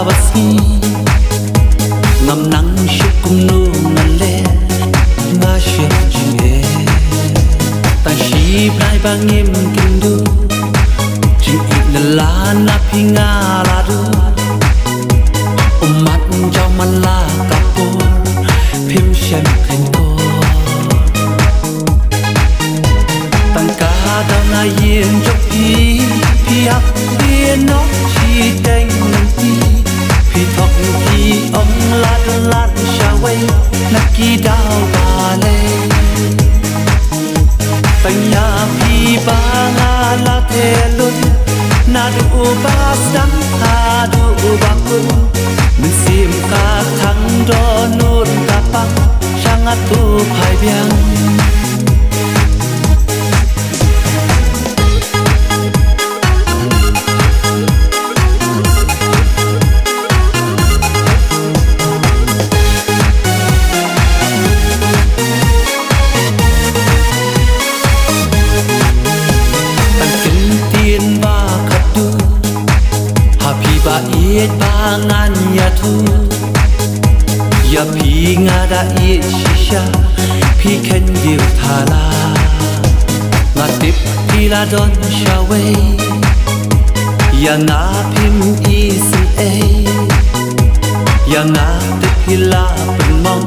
basni ngam nang shukum nu nale nga ship jie ta shi blai bangim kindu ji la na pinga la du umat jao man la kapor phim shem khen ko tăng ca đau na yen chok pi hak bien no chi teng nang ti pi thok pi ong la sha wei na ki dao ba le tăng ya pi ba nga la the lut na du ba sam ha du ba ku mình sim ka thang do nun ka pa sang tu phai biang yết ba ngàn nhà thu ya pi nga da yết shisha pi khen yêu tha la nga tip pi la don shawe ya nga pim i si e ya nga tip pi la pen mong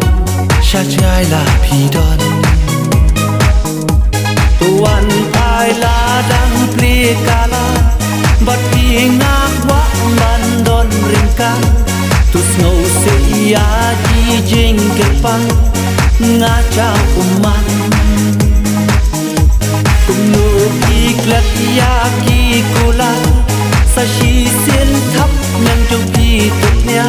sha chai la pi don tuan pai la dang pri kala bat pi nga wa man don ringka tu snow se ya ji jing ke pa nga cha uman kum nu ki klat ya ki kula sa shi sin thap nyang chung pi tu nya